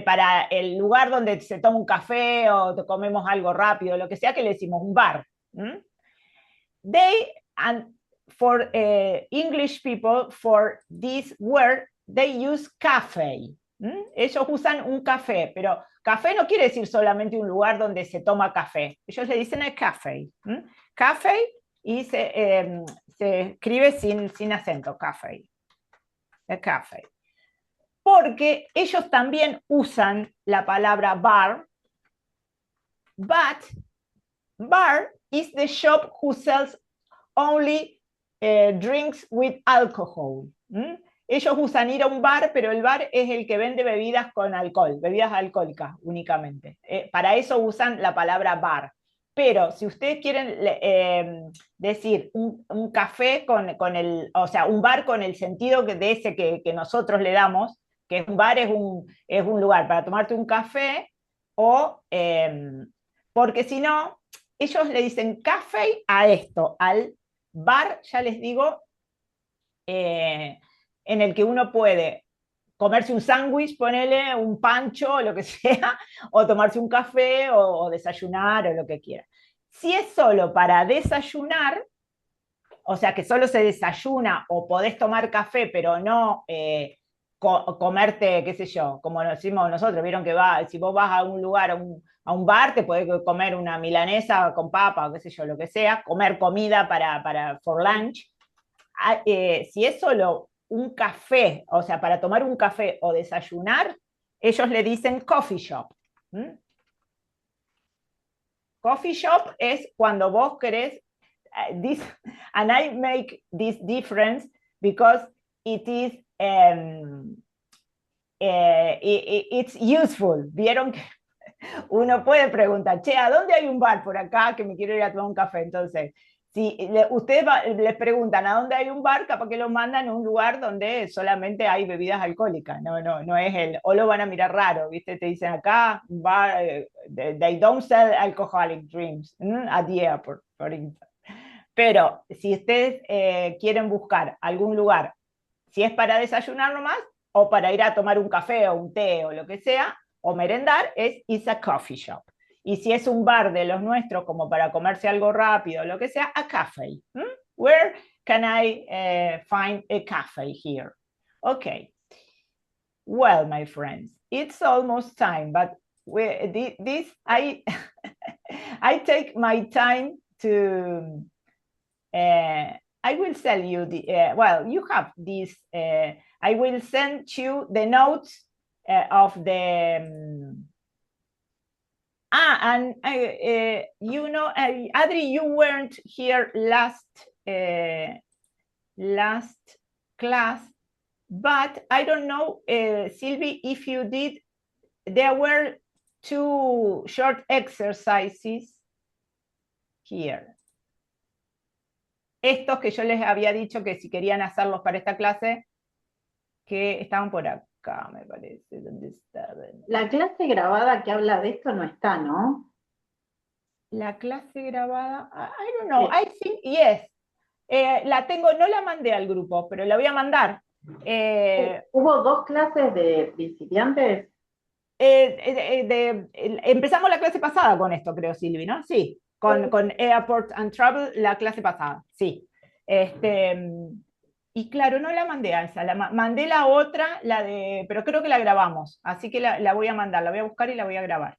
para el lugar donde se toma un café o comemos algo rápido, lo que sea, que le decimos un bar. And for English people, for this word, they use cafe. Ellos usan un café, pero café no quiere decir solamente un lugar donde se toma café. Ellos le dicen el café. Café, y se escribe sin acento, café. El café. porque ellos también usan la palabra bar, but bar is the shop who sells only drinks with alcohol. Ellos usan ir a un bar, pero el bar es el que vende bebidas con alcohol, bebidas alcohólicas únicamente. Para eso usan la palabra bar. Pero si ustedes quieren decir un café o sea, un bar con el sentido de ese que nosotros le damos, que un bar es un lugar para tomarte un café, o porque si no, ellos le dicen café a esto, al bar, ya les digo, en el que uno puede comerse un sándwich, ponerle un pancho o lo que sea, o tomarse un café o desayunar o lo que quiera. Si es solo para desayunar, o sea que solo se desayuna o podés tomar café, pero no comerte, qué sé yo, como decimos nosotros, vieron que si vos vas a un lugar, a un bar, te podés comer una milanesa con papa o qué sé yo, lo que sea, comer comida for lunch. Si es solo un café, o sea, para tomar un café o desayunar, ellos le dicen coffee shop. Coffee shop es cuando vos querés, and I make this difference because it is, it's useful. Vieron que uno puede preguntar, che, ¿a dónde hay un bar por acá que me quiero ir a tomar un café? Entonces, si ustedes les preguntan a dónde hay un bar, capaz que los mandan a un lugar donde solamente hay bebidas alcohólicas, no es o lo van a mirar raro, ¿viste? Te dicen acá, bar, they don't sell alcoholic drinks at the airport, por ejemplo. Pero si ustedes quieren buscar algún lugar, si es para desayunar nomás, o para ir a tomar un café o un té o lo que sea, o merendar, it's a coffee shop. Y si es un bar de los nuestros, como para comerse algo rápido, lo que sea, a café. Where can I find a cafe here? Okay. Well, my friends, it's almost time, but I take my time to, I will tell you, well, you have this, I will send you the notes of the, and you know, Adri, you weren't here last class, but I don't know, Sylvie, if you did, there were 2 short exercises here. Estos que yo les había dicho que si querían hacerlos para esta clase, que estaban por acá, me parece, ¿dónde estaban? La clase grabada que habla de esto no está, ¿no? La clase grabada, I don't know, I think yes. La tengo, no la mandé al grupo, pero la voy a mandar. ¿Hubo 2 clases de principiantes? Empezamos la clase pasada con esto, creo, Silvi, ¿no? Sí, con Airport and Travel, la clase pasada, sí. Y claro, no la mandé a esa, mandé la otra, pero creo que la grabamos, así que la voy a mandar, la voy a buscar y la voy a grabar.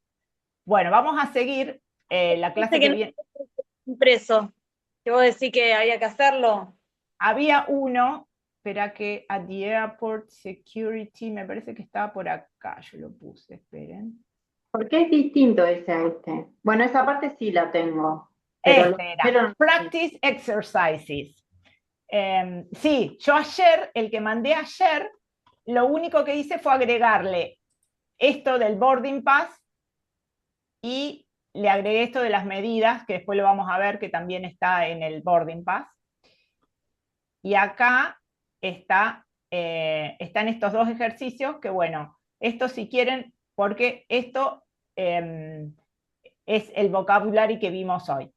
Bueno, vamos a seguir la clase que viene. Impreso, que vos decís que había que hacerlo. Había uno, espera que at the airport security, me parece que estaba por acá, yo lo puse, esperen. ¿Por qué es distinto ese a este? Bueno, esa parte sí la tengo. Era practice exercises. Sí, yo ayer, el que mandé ayer, lo único que hice fue agregarle esto del boarding pass y le agregué esto de las medidas, que después lo vamos a ver que también está en el boarding pass. Y acá están estos 2 ejercicios que, bueno, esto si quieren, porque esto es el vocabulario que vimos hoy.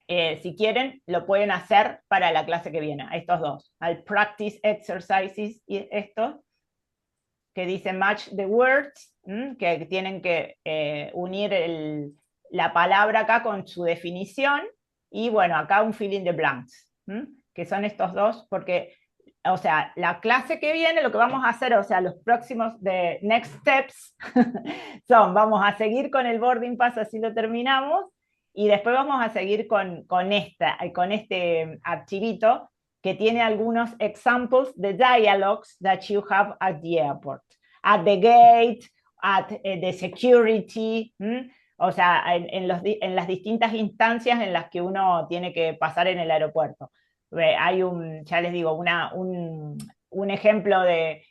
Si quieren, lo pueden hacer para la clase que viene, estos 2, al practice exercises y estos, que dicen match the words, que tienen que unir la palabra acá con su definición, y bueno, acá un fill in the blanks, que son estos 2, porque, o sea, la clase que viene, lo que vamos a hacer, o sea, los próximos de next steps, vamos a seguir con el boarding pass, así lo terminamos, y después vamos a seguir con este archivito, que tiene algunos examples de dialogues that you have at the airport, at the gate, at the security, o sea, en las distintas instancias en las que uno tiene que pasar en el aeropuerto. Hay ya les digo, un ejemplo de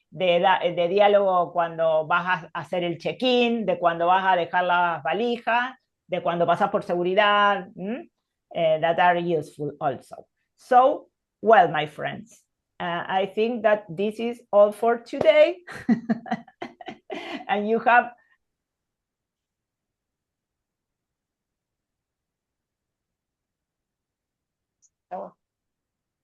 diálogo cuando vas a hacer el check-in, de cuando vas a dejar las valijas, de cuando pasas por seguridad, that are useful also. So, well, my friends, I think that this is all for today. And you have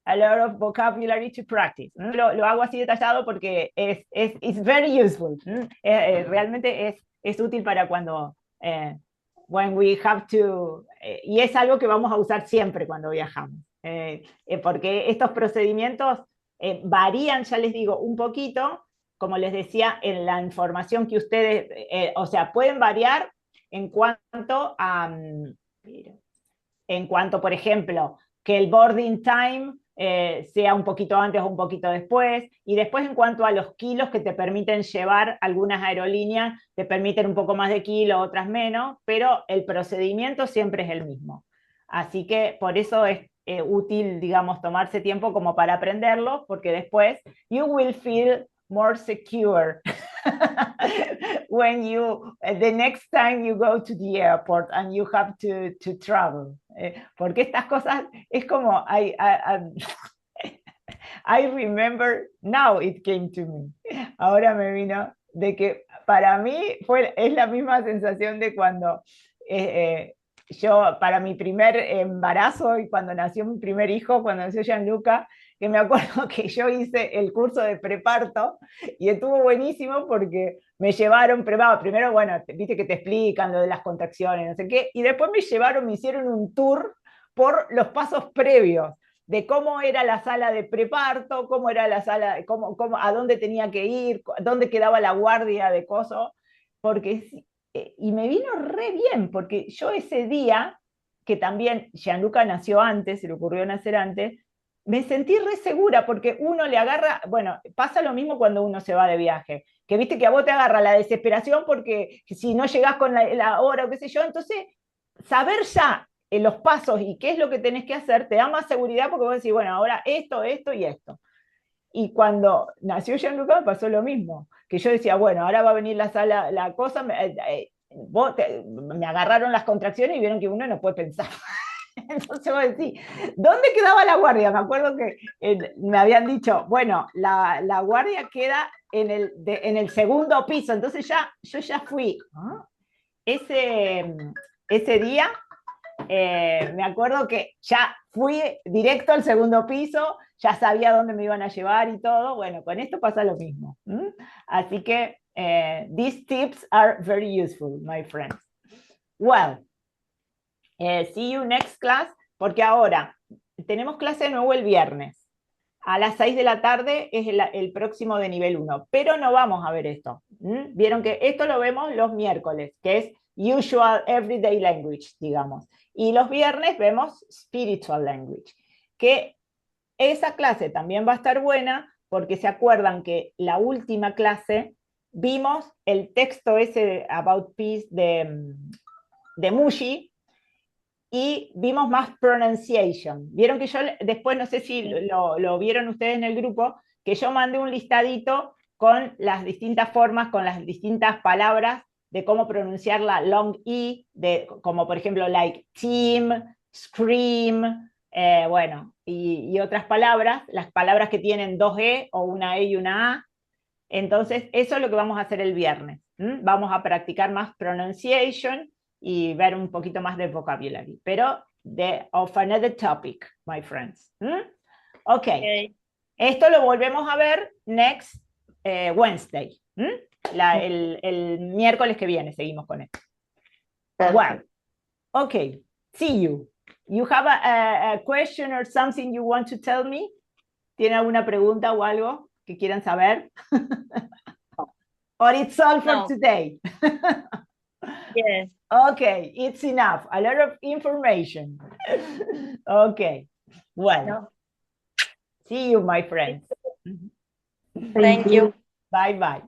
a lot of vocabulary to practice. Lo hago así detallado porque it's very useful. Realmente es útil para cuando when we have to, y es algo que vamos a usar siempre cuando viajamos, porque estos procedimientos varían, ya les digo, un poquito, como les decía, en la información que ustedes, o sea, pueden variar en cuanto a, por ejemplo, que el boarding time sea un poquito antes o un poquito después, y después en cuanto a los kilos que te permiten llevar, algunas aerolíneas te permiten un poco más de kilo, otras menos, pero el procedimiento siempre es el mismo. Así que por eso es útil, digamos, tomarse tiempo como para aprenderlo, porque después you will feel more secure when the next time you go to the airport and you have to travel. Porque estas cosas es como, I remember, now it came to me. Ahora me vino de que para mí es la misma sensación de cuando yo, para mi primer embarazo y cuando nació mi primer hijo, cuando nació Gianluca, que me acuerdo que yo hice el curso de preparto y estuvo buenísimo porque me llevaron, primero, bueno, viste que te explican lo de las contracciones, no sé qué, y después me hicieron un tour por los pasos previos, de cómo era la sala de preparto, cómo era la sala, a dónde tenía que ir, dónde quedaba la guardia de coso, porque, y me vino re bien, porque yo ese día, que también Gianluca nació antes, se le ocurrió nacer antes, me sentí re segura, porque uno le agarra, bueno, pasa lo mismo cuando uno se va de viaje, que viste que a vos te agarra la desesperación porque si no llegás con la hora o qué sé yo, entonces saber ya los pasos y qué es lo que tenés que hacer te da más seguridad porque vos decís, bueno, ahora esto, esto y esto. Y cuando nació Gianluca me pasó lo mismo, que yo decía, bueno, ahora va a venir la sala, la cosa, me agarraron las contracciones y vieron que uno no puede pensar. Entonces vos decís, ¿dónde quedaba la guardia? Me acuerdo que me habían dicho, bueno, la guardia queda en el segundo piso, entonces yo ya fui. Ese día me acuerdo que ya fui directo al segundo piso, ya sabía dónde me iban a llevar y todo. Bueno, con esto pasa lo mismo. Así que these tips are very useful, my friends. Well, see you next class, porque ahora tenemos clase de nuevo el viernes. A las 6 de la tarde es el próximo de nivel 1, pero no vamos a ver esto. Vieron que esto lo vemos los miércoles, que es usual everyday language, digamos. Y los viernes vemos spiritual language, que esa clase también va a estar buena porque se acuerdan que la última clase vimos el texto ese About Peace de Mushi y vimos más pronunciation. Vieron que yo después, no sé si lo vieron ustedes en el grupo, que yo mandé un listadito con las distintas formas, con las distintas palabras de cómo pronunciar la long E, como por ejemplo like team, scream, bueno, y otras palabras, las palabras que tienen dos E o una E y una A. Entonces, eso es lo que vamos a hacer el viernes. Vamos a practicar más pronunciation y ver un poquito más de vocabulary, pero of another topic, my friends. Okay. Esto lo volvemos a ver next Wednesday. El miércoles que viene seguimos con esto. Well, okay, see you. You have a question or something you want to tell me? ¿Tiene alguna pregunta o algo que quieran saber? Or it's all for today? Yes. Okay, it's enough. A lot of information. Okay, well, See you, my friends. Thank you. Bye bye.